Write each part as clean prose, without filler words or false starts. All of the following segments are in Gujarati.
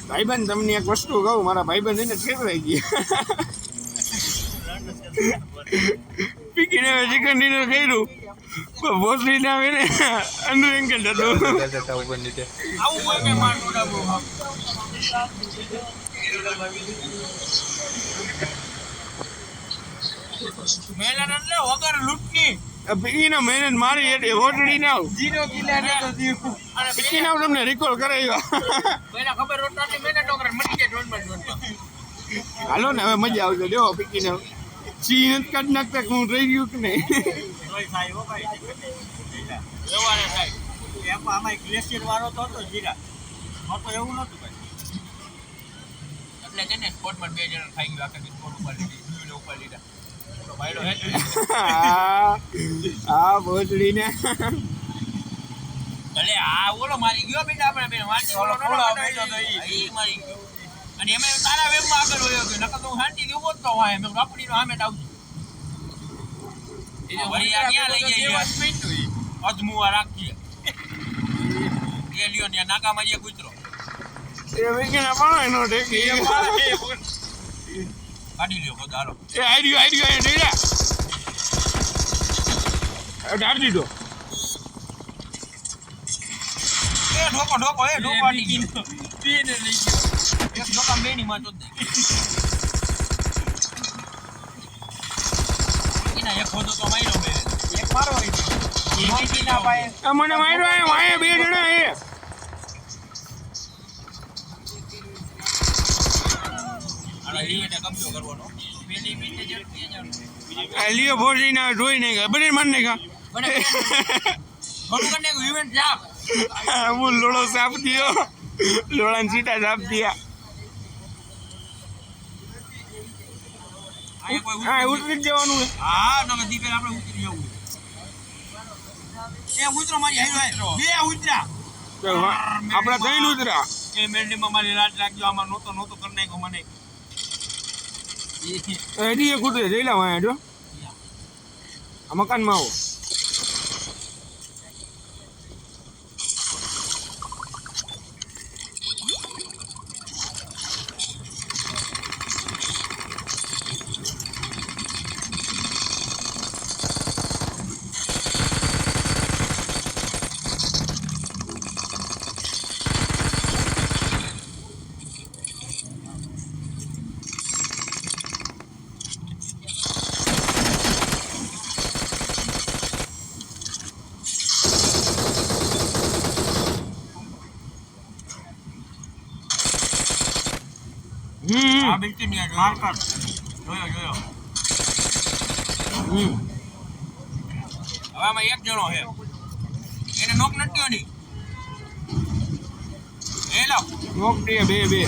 ભાઈબંધ તમને એક વસ્તુ કહું, મારા ભાઈબંધ એને ફેરવાઈ ગયા. પીકીને ચિકન ડિનર કર્યું, ભોસડી ના આવે ને અંદર એંગલ હતું. પીકીનો મહેનત મારી એટલે હોટડી ના પીકી ના તમને રિકોલ કરાવ્યા. હાલો ને હવે મજા આવજો. જો પીકીને ચીન કાઢ નાખતા હું રહી ગયું કે નહીં. ગ્લેશિયર વાળો તો હતો જીરા તો એવું નતું એટલે છે ને સ્પોર્ટમાં 2 જણા ખાઈ ગયું. આખા સ્પોર્ટ ઉપર લીધી ઉપર લીધા. હા ભોસડી ને ભલે આ ઓલો મારી ગયો બેટા આપણે બેન વાંચી ઓલો ઈ મારી ગયો. અને એમે તારા વેબમાં આગળ વયો ગયો. નકર તો શાંતિથી ઉભો જ તો હોય. મેં કાપડીનો સામે જ આવજો. એ વળી આ ક્યાં લઈ જાય અજમુવા રાખીએ. એ લ્યો ને નાકામાં જે કૂતરો એ વેગીના પાડો એનો ઠેકી કાઢી લ્યો બધા હાલો. એ આઈડિયો એ ઢેલા ઢાળ દીધો. એ ઢોકો આડી ગયો. પીને લઈ ગયો. એક ઢોકા બેની માં ચોદ દે. એના એક હોતો તો માર્યો બે. એક મારો હોય. એ ના પાએ. મને માર્યો આયા વાયા 2 જણા એ. આલા લીને કબજો કરવાનો. પેલી મીટે જ આ લિયો ભોસડી ના જોઈ નહીં ગયા. બને મન નહીં કા. ઘણું કરને ઇવેન્ટ જાપ. હું લોડો સાફ દિયો. લોડાને સીટા સાફ દિયા. હા ઉતરી જવાનું. હા નકર દીપે આપણે ઉતરી જવું. એ ઉતરો મારી હાઈરો બે ઉતરા. આપડા કઈ ઉતરા. એ મેન્ડીમાં મારી રાત લાગ્યો. આમાં નહોતો કરી નાખ્યો મને. એડી એક ઉતરે જઈ લાવ આયા જો. આ મકાનમાં આવો. આ બિલકુલ નહીં માર્કર જોયો. હવે આમાં એક જણો છે. એને નોક નટ્યો નહીં. એ લો નોક દે બે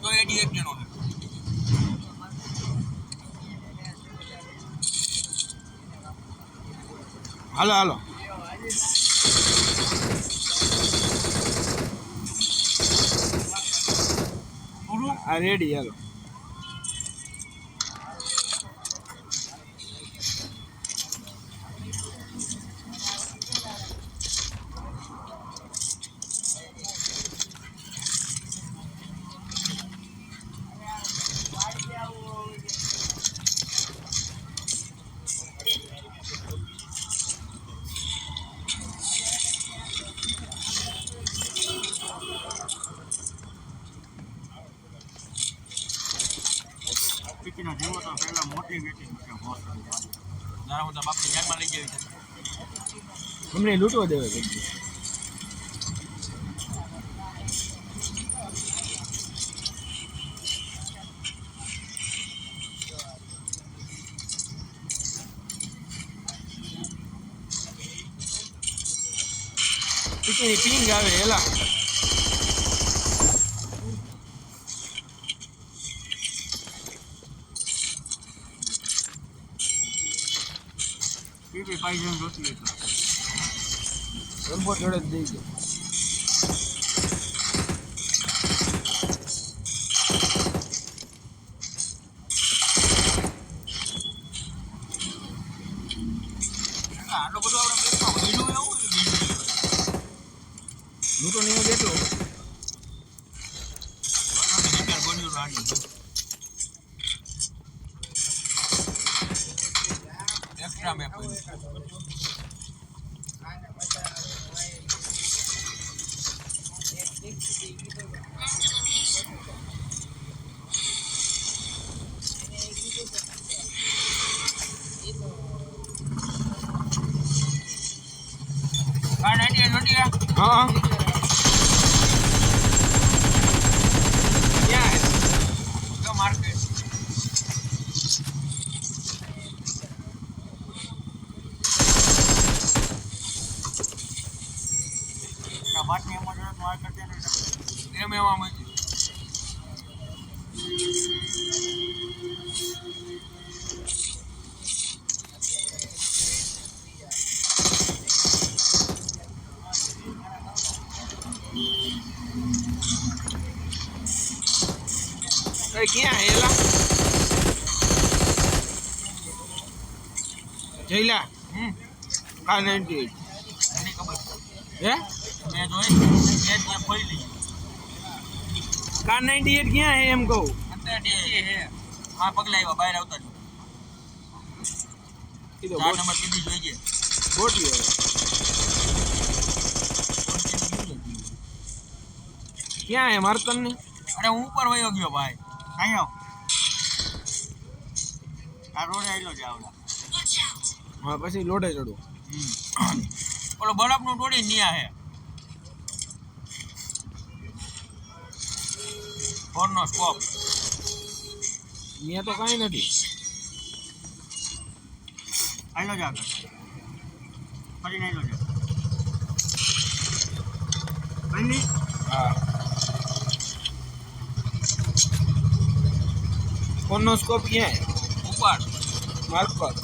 તો એડી એક જણો છે. હાલો આ રેડી હાલો. પીકીનો જીવો તો પહેલા મોટી વેચી છે હોસ. જરા હું તો બાપની જાનમાં લઈ જવી છે. અમને લૂંટવા દેવે પીકીની પિંગ આવે એલા. પીપી પાઈજન રોટલી રંબો જોડે દઈ દે. આટલો બધો આપણે લૂંટો નહીં કેટલું ગોળીઓ રાણી એક્સ્ટ્રા મેં હા ક્યાં જો માર્કેટ બાટની એમાં જો માર્કેટ એમ એવામાં અરે ક્યાં હેલા જઈલા કા 98 એની ખબર હે મેં જોઈ મેં ત્યાં ખોલી લીધી કા 98 ક્યાં હે એમ કહું અત્યારે હે આ પગલા આવ્યા બહાર આવતા કીધો 4 નંબર પીધી જોઈએ ગોટી ક્યાં હે મારતન ને અરે હું ઉપર વયો ગયો ભાઈ આયો આ રોડે આયલો જ આવડા હા પછી લોડે ચડું ઓલો બરફનું ટોળી નિયા હે ફોનનો સ્કોપ અહીંયા તો કાંઈ નથી આયલો જ આગળ ફરી આયલો જ બની હા ફોનનો સ્કોપ ક્યાં હે ઉપર માર્ક પર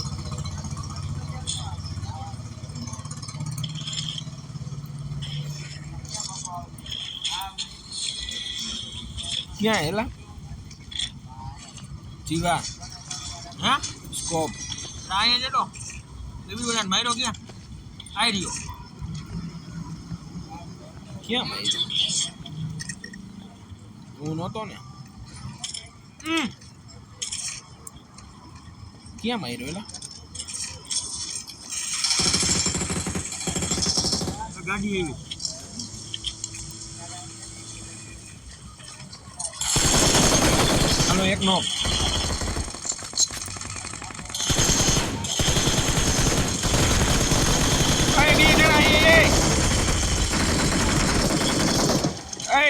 ક્યાં હેલા જીવા હા સ્કોપ આયા જેટો બેબી બોલાન માર્યો ક્યાં આઈ રહ્યો ક્યાં માર્યો હું નહોતો ને ક્યાં માર્યો એલા ગાડી આવી હાલો એક નો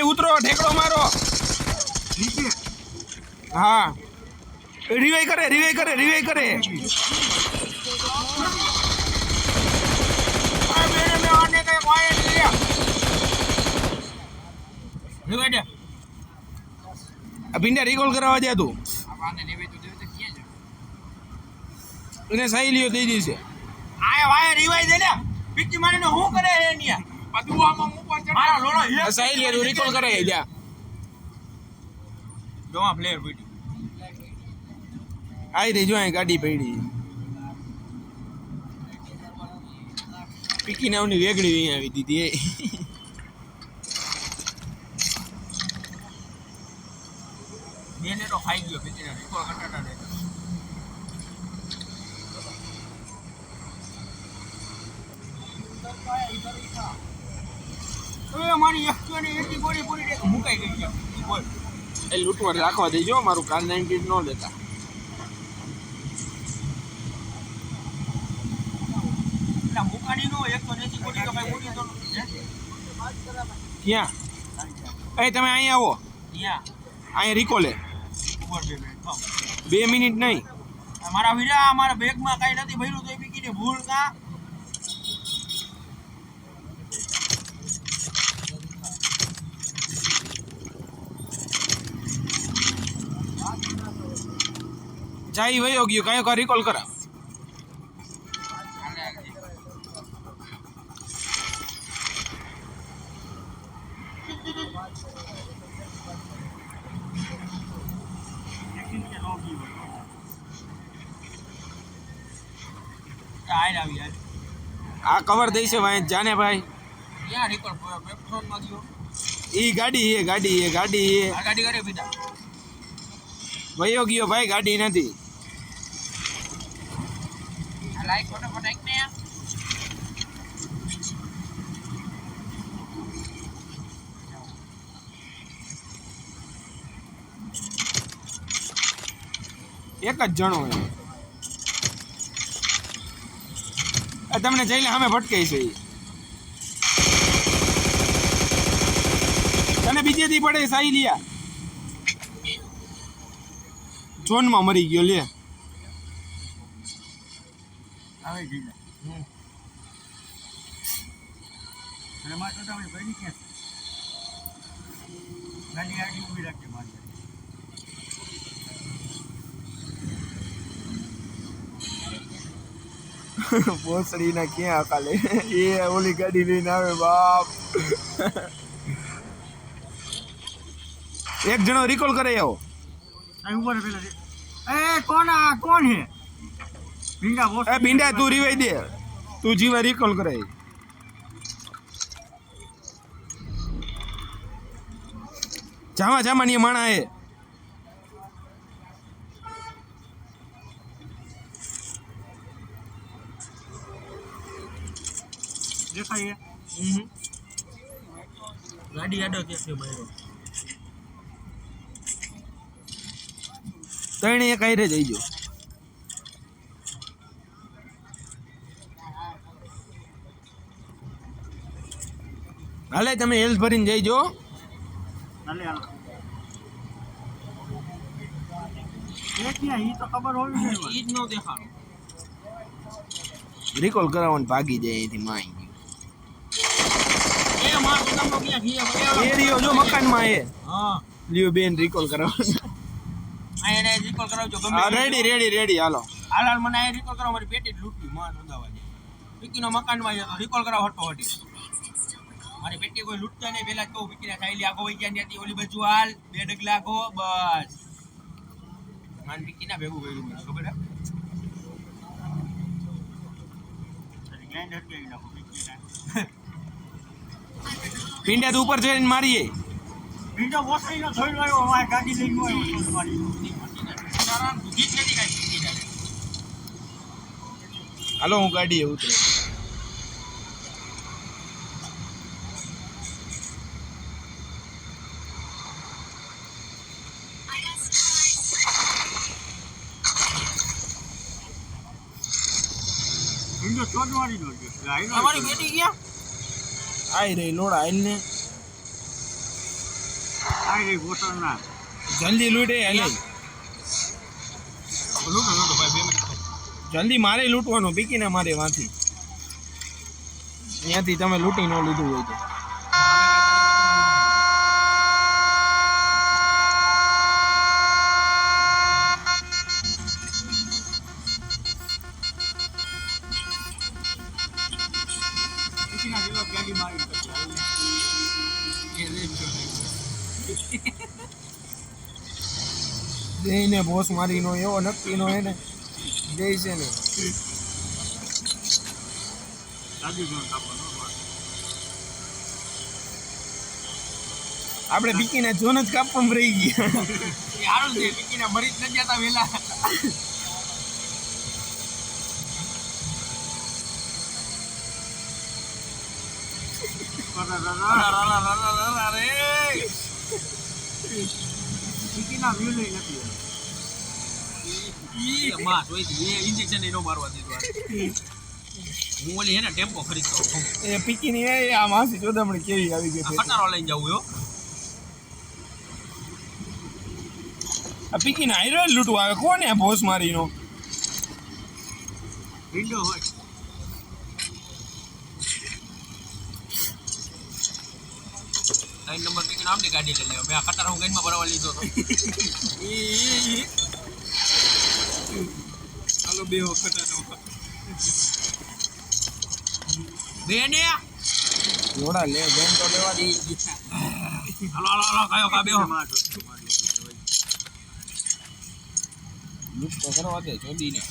ઉતરો ઠેકડો મારો હા રિવાઈ કરે આ મેરે મે આને કઈ વાય નહીં રિવાઈ દે આ ભીંડા રિકોલ કરાવવા દે તું આને રિવાઈ તો દેવે તો ક્યાં જાય એને સહી લ્યો દઈ દીશે આયા વાય રિવાઈ દે ને પીટી મારીને હું કરે હે નિયા બધું આમાં મૂકવા ચડ મારો લોડો સહી લ્યો તું રિકોલ કરે જા જોવા પ્લેયર પીટી આઈ રહી જો અહીં ગાડી પડી પીકી નાવની વેગડી અહીં આવી દીધી એ મેને તો ખાઈ ગયો પીટી ના રિકોલ કટાટા દે હવે મારી એકની એટલી ગોળી પૂરી દે મુકાઈ ગઈ છે બોલ એ લૂંટવા રાખવા દેજો મારું કાર 90 નો લેતા એટલે મુકાડી નો 180 ગોળી તો કઈ ગોળી તો ક્યાં એ તમે અહીં આવો યા અહીંયા રિકોલે ઉપર 2 મિનિટ 2 મિનિટ નહીં મારા વીરા મારા બેગમાં કઈ નથી ભર્યું તો એ પીકીને ભૂલ કા જાય વયો ગયો કયો કા રિકોલ કરા આ કવર દઈ છે ભાઈ જાને ભાઈ ક્યાં રિકોલ પેટ્રોલ માં ગયો ઈ ગાડી એ ગાડી એ ગાડી એ આ ગાડી કરે બીટા વયો ગયો ભાઈ ગાડી નથી આ લાઈટ ફટાફટ આઈક ને એક જ જણો છે આ તમને જઈને સામે ભટકાઈ છે ઈ. તને બીજેથી પડે સાઈ લિયા જોનમાં મરી ગયો લે આવે ગઈ અને માં તો તમે બની કે ગાડી આડી ઊભી રાખી મારી ભોસડી ના ક્યાં કાલે એ ઓલી ગાડી લઈને આવે બાપ એક જણો રિકોલ કરે આવો અહીં ઉપર પેલા એ કોણ હે ભીંડા બોસ એ ભીંડા તું રીવાઈ દે તું જીવા રિકોલ કરે જામા જામા ની માણા હે દેખાય ગાડી આડો કે છે ભાઈ તણે એક આયરે જઈજો હાલે તમે હેલ્થ ભરીને જઈજો હાલે હાલ એ ક્યાં ઈ તો ખબર હોવી જોઈએ ઈ જ નો દેખાડો રિકોલ કરાવવાનું ભાગી જાય અહીંથી માઈ એ માર તો તમને ક્યાં ગિયા એરિયો જો મકાનમાં એ હા લ્યો બેન રિકોલ કરાવવાનું આ એને રિકોલ કરાવજો ગમે હા રેડી હાલો હાલ મને આ રિકોલ કરાવ મારી પેટી લૂંટી માં નોંધાવા દે વિકીનો મકાનમાં જતો રિકોલ કરાવ હટો હટી મારી પેટી કોઈ લૂંટતા નહીં પેલા કહું વિકીના ખાઈલી આગો વઈ ગયા ત્યાંથી ઓલી બાજુ હાલ 2 ડગલા આગો બસ માન વિકીના ભેગું કર્યું મને ખબર હે ગ્રાઇન્ડર કે નાખો વિકીના પિંડા તો ઉપર જઈને મારીએ વિન્ડો વોસાઈ નો થોઈ આવ્યો અમારી ગાડી લઈને આવ્યો તો મારી તારા બુદ્ધિ જ નથી કાઈ હાલો હું ગાડીએ ઉતરે વિન્ડો ચોડવાડી નો છે અમારી બેટી ગયા આઈ રહી લોડા આઈલ ને આઈ રે ગોટરના જલ્દી લૂટે હાલે લૂટો ભાઈ 2 મિનિટ જલ્દી મારે લૂંટવાનું પીકીને મારે વાંથી ત્યાંથી તમે લૂંટી ન લીધું હોય તો ગાડી મારી જઈને બોસ મારીનો એવો નક્કી નો હે ને જઈ છે ને આપણે પીકીને જોન જ કાપવામાં રહી ગયા સારું છે પીકીને મરી જ ન જતા વેલા પીકીના વ્યૂ લઈ નથી માં જોઈ એ ઇન્જેક્શન એનો મારવા દીધો હું ઓલી હે ને ટેમ્પો ખરીદતો એ પીકીની એ આ માસી ચોદામણી કેવી આવી ગઈ ખટારો લઈને જાવું યો આ પીકીને આયરો લૂંટવા આવે કોને આ બોસ મારીનો વિન્ડો હોય લાઈન નંબર પીકીને આપણી ગાડી લઈ લેવા મેં આ ખટારો હું ગાડીમાં ભરવા લીધો હતો હાલો બે વખત બેને લોડા લે બેન તો લેવા દી હાલો કયો કા બેહો લૂંટ તો કરવા દે ચોદીને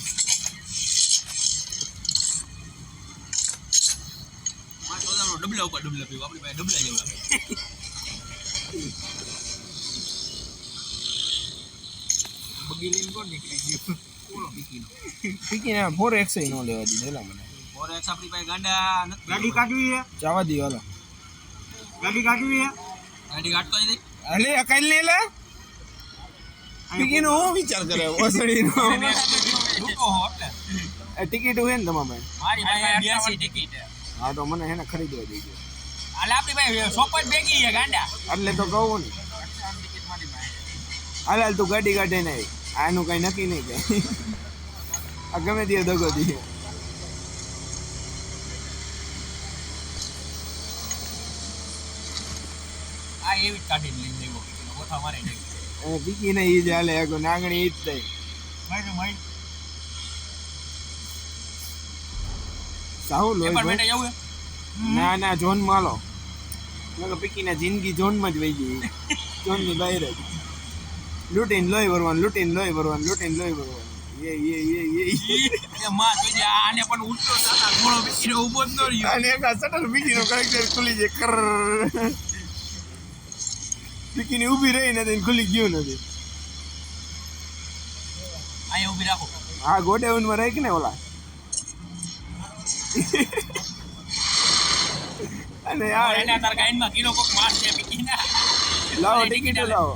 ડબલા ઉપર ડબલા પીવું આપણી પાસે ડબલા જેવું લાગે બગી લઈને કોણ નીકળી ગયું કોનો પીકીનો પીકીને 4x નો લેવા દીધો એલા મને ફોરેક્સ આપણી પાસે ગાંડા ગાડી કાઢવી છે જવા દો હાલો ગાડી કાઢવી છે ગાડી કાઢતો નથી અલે અકાઈ લે લે પીકીનો હું વિચાર કરે ઓસડીનો રૂકો હો એટલે ટિકિટ હોય ને તમારે મારી પાસે 82 ટિકિટ છે હા તો મને એને ખરીદવા દેજો હાલ આપણી પાસે સોપટ ભેગી છે ગાંડા એટલે તો કહું ને હાલ હાલ તું ગાડી કાઢે ને આનું કઈ નક્કી નહીં કઈ આ ગમે તે દગો દઈએ આ એવી જ કાઢીને લઈને લેવો ઓઠા મારે નહીં અને પીકી ને ઈ જ હાલે નાગણી ઈ જ થાય મારી સાહુ લોહી એપાર્ટમેન્ટ જવું ના ના ઝોન માં લો મેં પીકી ના જિંદગી ઝોન માં જ વહી ગઈ ઝોન ની બહાર જ લૂટીને લોહી ભરવાનું લૂટીને લોહી ભરવાનું લૂટીને લોહી ભરવાનું એ માં જોઈ જા આને પણ ઉઠતો સાતા ઘોડો બીકીનો ઊભો જ ન રહ્યો અને એક આ શટર પીકી નો કરેક્ટર ખુલી જાય કર પીકી ની ઊભી રહી નથી ખુલી ગયું નથી અહીંયા ઊભી રાખો હા ગોડાઉન માં રાખ ને ઓલા અને આ એના તાર ગાઈનમાં કિલો કોક માર છે બીકીના લાવો ટિકિટ લાવો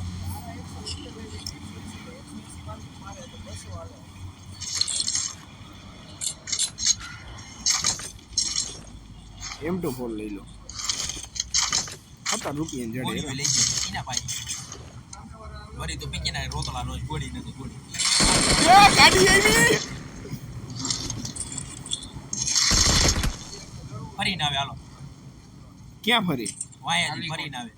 M24 લઈ લો 17 રૂપિયા જડે ગોળી લઈ જાય બીકીના પાઈ વરી તો બીકીના રોતલા રોજ ગોળી નથી ગોળી એ ગાડી આવી ફરીને આવે હાલો ક્યાં ફરી વાયાથી ફરીને આવે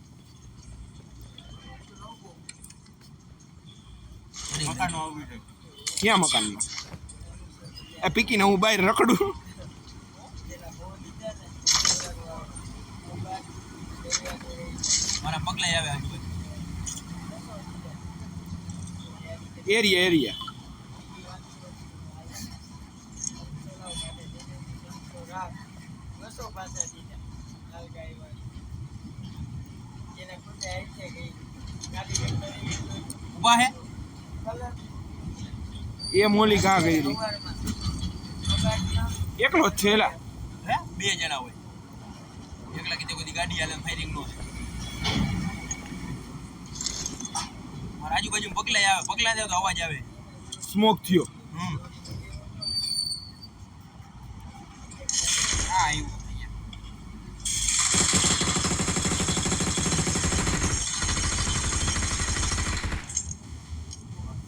મકાન આવી છે ક્યાં મકાનમાં આ પીકીને હું બહાર રખડું મારા પગલા આવે આજુ એરિયા ઉભા હે એ મોલી ઘા ગઈ એકલો જ છે એલા હે બે જણા હોય એકલા કીધે કોઈ ગાડી હાલે ફાયરિંગ નો મારા આજુબાજુ પગલા આવે પગલા જાય તો અવાજ આવે સ્મોક થયો હા આવ્યું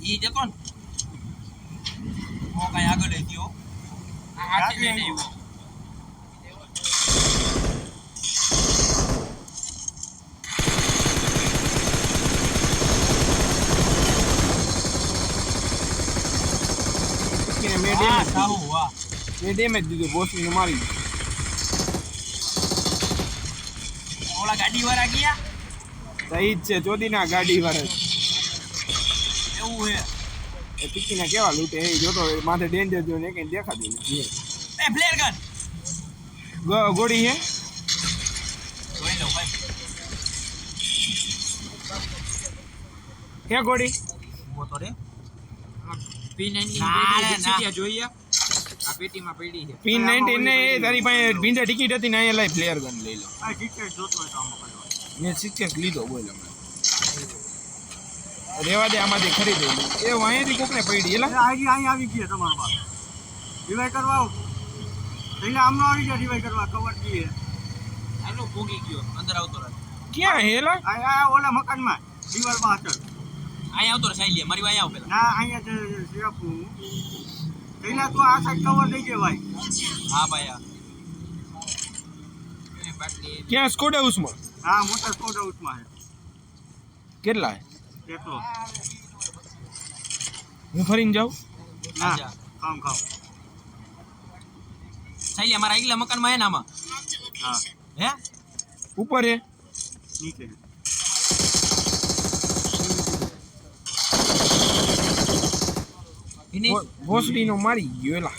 ઈ જતો ને કઈ આગળ ગયો આ હાથે લઈને આવ્યો મેં ડેમેજ દીધું બોસને મારી ઓલા ગાડી વાળા ગયા સહી જ છે ચોદીના ગાડી વાળા એવું હે એ પીકીના કેવા લૂટે એ જોતો માથે ડેન્જર જોઈને કઈ દેખાતું નથી એ ફ્લેર ગન ગોળી હે જોઈ લો ભાઈ હે ગોળી મોતો રે P90 જોઈએ આ પેટીમાં પડી છે P90 ને એ તારી પાસે ભીંડા ટિકિટ હતી ને અહીંયા લઈ ફ્લેર ગન લઈ લો આ ટિકિટ જોતો હોય તો આમાં કરવા મેં 6 લીધો બોલ હમણાં રેવા દે આમાંથી ખરીદી એ વાંયથી કોકને પડી એલા આઈડી અહીં આવી ગઈ તમારા પાસે રિવાઈ કરવા આવો એટલે આમનો આવી ગયા રિવાઈ કરવા કવર દીએ આનો ભોગી ગયો અંદર આવતો રહે ક્યાં હેલા આ ઓલા મકાનમાં દિવાલમાં હતર અહીંયા આવતો રહે સાઈડ મારી વાય આવ પેલા ના અહીંયા જે શેપુ પેલા તો આ સાઈડ કવર દઈ દે ભાઈ હા ભાઈ આ ક્યાં સ્કોડ હાઉસમાં હા મોટા સ્કોડ હાઉસમાં છે કેટલા કેટલો હું ફરીને જાઉં ના કામ ખાવ સાઈડ અમારા આગલા મકાનમાં હે ને આમાં હા હે ઉપર હે નીચે ભોસડી નો મારી ગયો એલા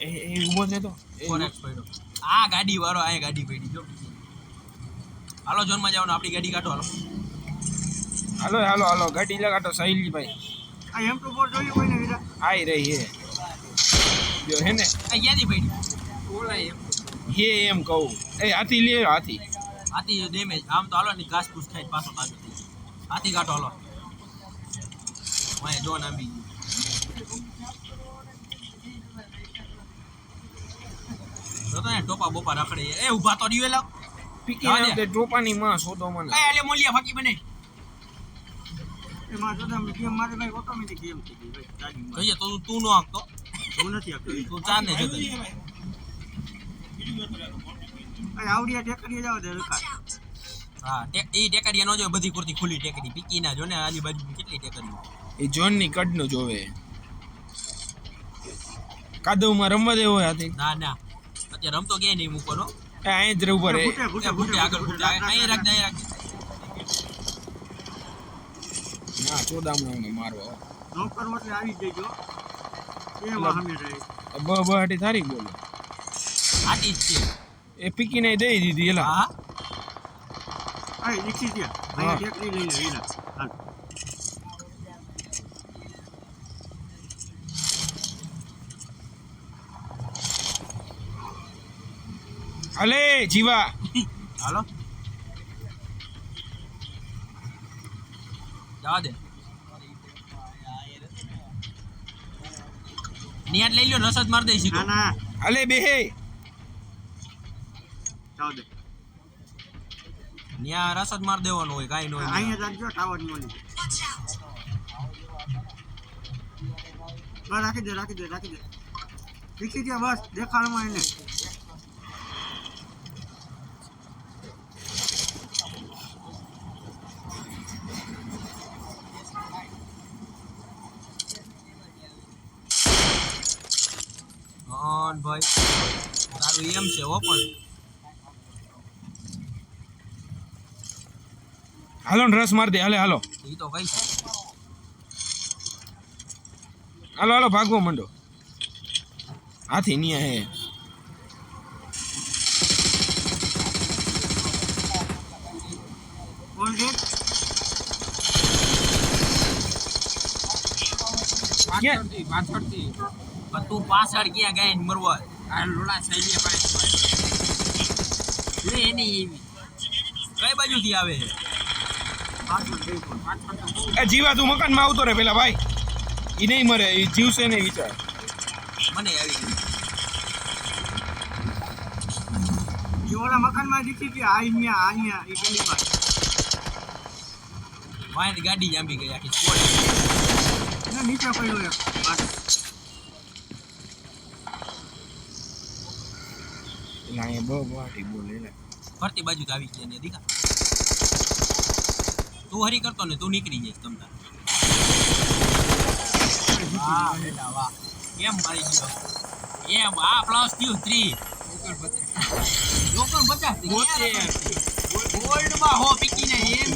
એ ઉભો છે તો આ ગાડી વાળો આ ગાડી પડી જો હાલો ઝોનમાં જવાનું આપણી ગાડી કાઢો હાલો હાલો હાલો હાલો ગાડી લગાટો સાહિલજીભાઈ આ એમ તો બોર જોયું કોઈને વિરા આઈ રહી હે જો હે ને આ યાદી પડી બોલાય એમ હે એમ કહું એ હાથી લે હાથી હાથી ડેમેજ આમ તો હાલો ની ઘાસ પૂસ ખાઈ પાછો પાછો થઈ ગયો. હાથી કાઢો હાલો વાય જોન આંબી તો તને ટોપા બોપા રખડે એ ઊભા તો રહ્યો લાવ પીકી ને તે ટોપાની માં શોધો મને એ આલે મોલિયા ફાકી બને એ માં તો ગેમ મારે ભાઈ ઓટોમેટિક ગેમ થઈ ગઈ ભાઈ ચાર્જિંગ જોઈએ તો તું નો આંકતો હું નથી આપતો તું ચાર ને જતો આ આવડિયા ટેકરીએ જાવ દે રકા હા એ ટેકરીયા નો જો બધી કુર્તી ખુલ્લી ટેકરી પીકી ના જો ને આજુબાજુ કેટલી ટેકરી એ જોન ની કડ નો જોવે કાદવમાં રમવા દેવો હાથી ના ના અત્યારે રમતો કે નહીં મૂકવાનો એ અહીં જ રહું પર ઘૂંટે આગળ ઘૂંટે અહીં રાખ અહીં રાખ ના ચોદામણો મારવો નોકર એટલે આવી જજો એ વાહમે રહે બ બ હાટી થારી બોલો આટી જ છે એ પીકીને દઈ દીધી એલા હા આ નીચી દે અહીંયા ટેકરી લઈ લે વિરા હાલ અલે જીવા હાલો જવા દે નિયાદ લઈ લ્યો રસદ માર દે સીધો ના ના અલે બેહે જાવ દે નિયા રસદ માર દેવાનો હોય કાઈ નો હોય અહીંયા જાજો ટાવર મોલી બસ રાખી દે શીખી દે બસ દેખાડમાં એને ઓન ભાઈ તારું એમ છે હો પણ હાલો ને રસ માર દે હાલે હાલો ઈ તો કઈ છે હાલો હાલો ભાગવો મંડો હાથી નિયા હે કોણ છે પાછળથી પણ તું પાછળ ક્યાં ગાય મરવા આ લોડા સાઈલિયા પાસે લે એની એવી કઈ બાજુથી આવે પાછળ દેખો પાછળ તો બહુ એ જીવા તું મકાનમાં આવતો રે પેલા ભાઈ ઈ નહીં મરે ઈ જીવશે નહીં વિચાર મને આવી ગઈ જીવોલા મકાનમાં દીધી હતી અહીંયા એ ગલીમાં વાયર ગાડી જાંબી ગઈ આખી સ્કોડ એને નીચે પડ્યો એક પાછળ. એટલે અહીંયા બહુ વાટી બોલે એટલે ફરતી બાજુ તો આવી ગયા ને દીકા તું હરી કરતો ને તું નીકળી જઈશ તમતા વાહ બેટા વાહ કેમ મારી ગયો એમ આ પ્લસ થયું 3 લોકલ 50 ગોલ્ડ માં હો પીકીને એમ